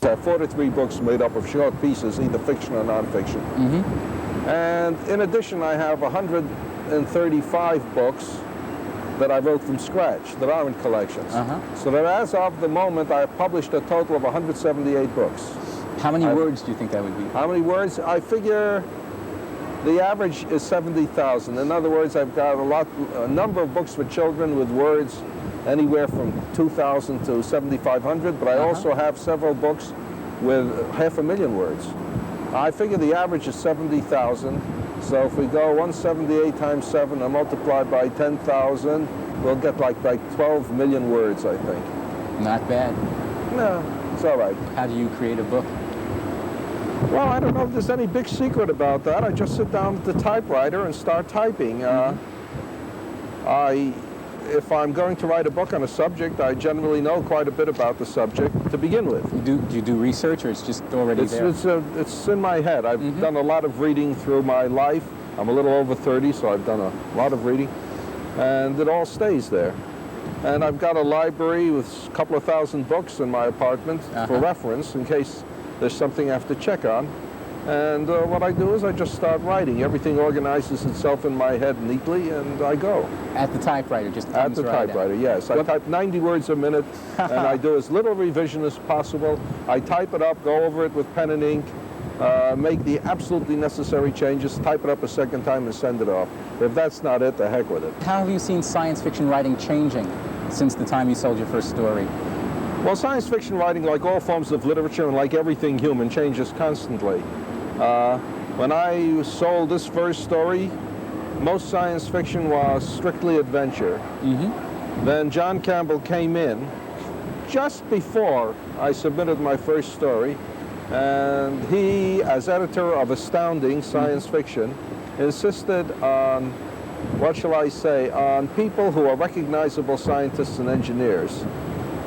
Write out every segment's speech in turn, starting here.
I have 43 books made up of short pieces, either fiction or nonfiction. And in addition, I have 135 books that I wrote from scratch, that aren't collections. So that as of the moment, I have published a total of 178 books. How many words do you think that would be? How many words? I figure the average is 70,000. In other words, I've got a number of books for children with words anywhere from 2,000 to 7,500, but I also have several books with 500,000 words. I figure the average is 70,000. So if we go 178 times 7 and multiply by 10,000, we'll get like 12 million words, I think. Not bad. No, it's all right. How do you create a book? Well, I don't know if there's any big secret about that. I just sit down at the typewriter and start typing. If I'm going to write a book on a subject, I generally know quite a bit about the subject to begin with. Do you do research, or it's just already there? It's in my head. I've done a lot of reading through my life. I'm a little over 30, so I've done a lot of reading, and it all stays there. And I've got a library with a couple of thousand books in my apartment for reference in case there's something I have to check on. And what I do is I just start writing. Everything organizes itself in my head neatly, and I go. At the typewriter, just at the typewriter, yes. I type 90 words a minute, and I do as little revision as possible. I type it up, go over it with pen and ink, make the absolutely necessary changes, type it up a second time, and send it off. If that's not it, the heck with it. How have you seen science fiction writing changing since the time you sold your first story? Well, science fiction writing, like all forms of literature and like everything human, changes constantly. When I sold this first story, most science fiction was strictly adventure. Then John Campbell came in just before I submitted my first story, and he, as editor of Astounding Science Fiction, insisted on, what shall I say, on people who are recognizable scientists and engineers.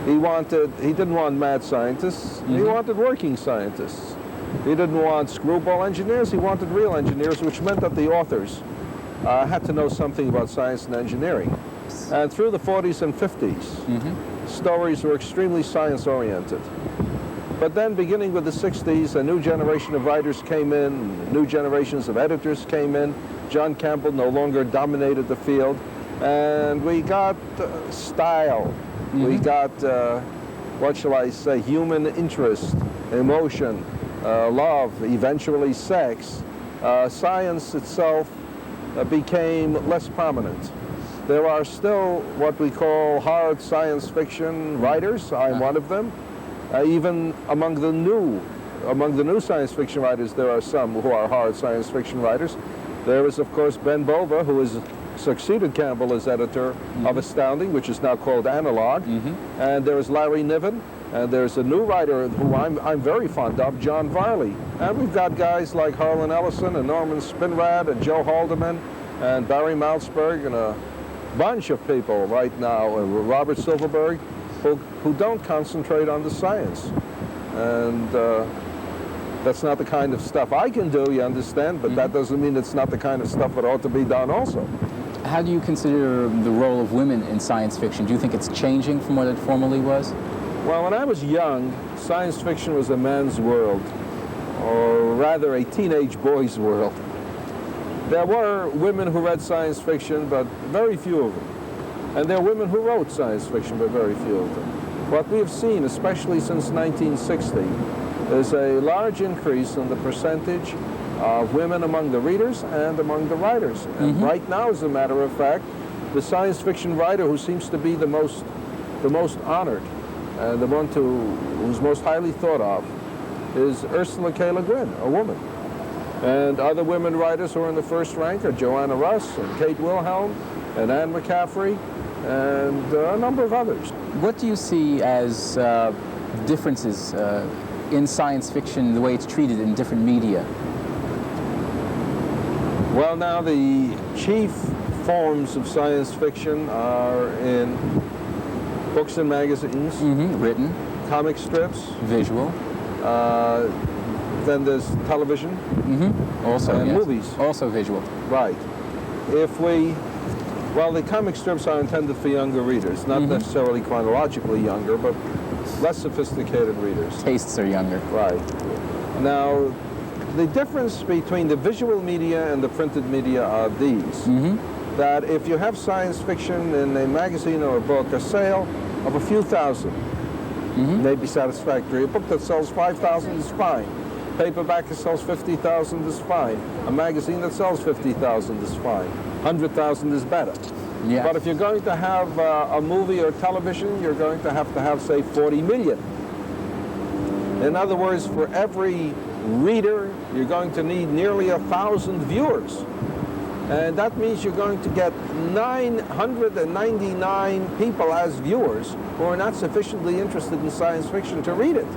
He didn't want mad scientists, he wanted working scientists. He didn't want screwball engineers, he wanted real engineers, which meant that the authors had to know something about science and engineering. And through the 40s and 50s, stories were extremely science-oriented. But then, beginning with the 60s, a new generation of writers came in, new generations of editors came in. John Campbell no longer dominated the field, and we got style. We got, what shall I say, human interest, emotion, love, eventually sex. Science itself became less prominent. There are still what we call hard science fiction writers. I'm one of them. Even among the new science fiction writers, there are some who are hard science fiction writers. There is, of course, Ben Bova, who has succeeded Campbell as editor of Astounding, which is now called Analog. And there is Larry Niven, and there's a new writer who I'm very fond of, John Varley. And we've got guys like Harlan Ellison and Norman Spinrad and Joe Haldeman and Barry Malzberg and a bunch of people right now, Robert Silverberg, who don't concentrate on the science. And that's not the kind of stuff I can do, you understand, but that doesn't mean it's not the kind of stuff that ought to be done also. How do you consider the role of women in science fiction? Do you think it's changing from what it formerly was? Well, when I was young, science fiction was a man's world, or rather a teenage boy's world. There were women who read science fiction, but very few of them. And there are women who wrote science fiction, but very few of them. What we have seen, especially since 1960, is a large increase in the percentage of women among the readers and among the writers. And right now, as a matter of fact, the science fiction writer who seems to be the most honored and the one who's most highly thought of is Ursula K. Le Guin, a woman. And other women writers who are in the first rank are Joanna Russ and Kate Wilhelm and Anne McCaffrey and a number of others. What do you see as differences in science fiction, the way it's treated in different media? Well, now the chief forms of science fiction are in books and magazines, written, comic strips, visual. Then there's television, also, and yes. movies. Also visual. Right. Well, the comic strips are intended for younger readers, not necessarily chronologically younger, but less sophisticated readers. Tastes are younger. Right. Now, the difference between the visual media and the printed media are these. That if you have science fiction in a magazine or a book, a sale of a few thousand may be satisfactory. A book that sells 5,000 is fine. Paperback that sells 50,000 is fine. A magazine that sells 50,000 is fine. 100,000 is better. Yeah. But if you're going to have a movie or television, you're going to have, say, 40 million. In other words, for every reader, you're going to need nearly 1,000 viewers. And that means you're going to get 999 people as viewers who are not sufficiently interested in science fiction to read it.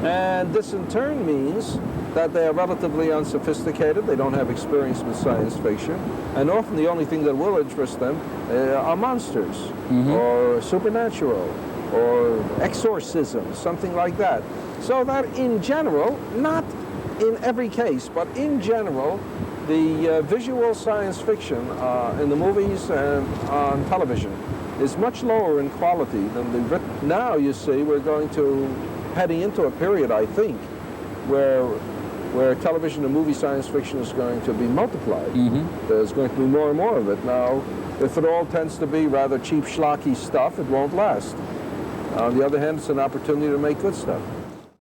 And this in turn means that they are relatively unsophisticated, they don't have experience with science fiction, and often the only thing that will interest them are monsters, or supernatural, or exorcism, something like that. So that in general, not in every case, but in general, the visual science fiction in the movies and on television is much lower in quality than the written. Now, you see, we're heading into a period, I think, where television and movie science fiction is going to be multiplied. There's going to be more and more of it. Now, if it all tends to be rather cheap, schlocky stuff, it won't last. On the other hand, it's an opportunity to make good stuff.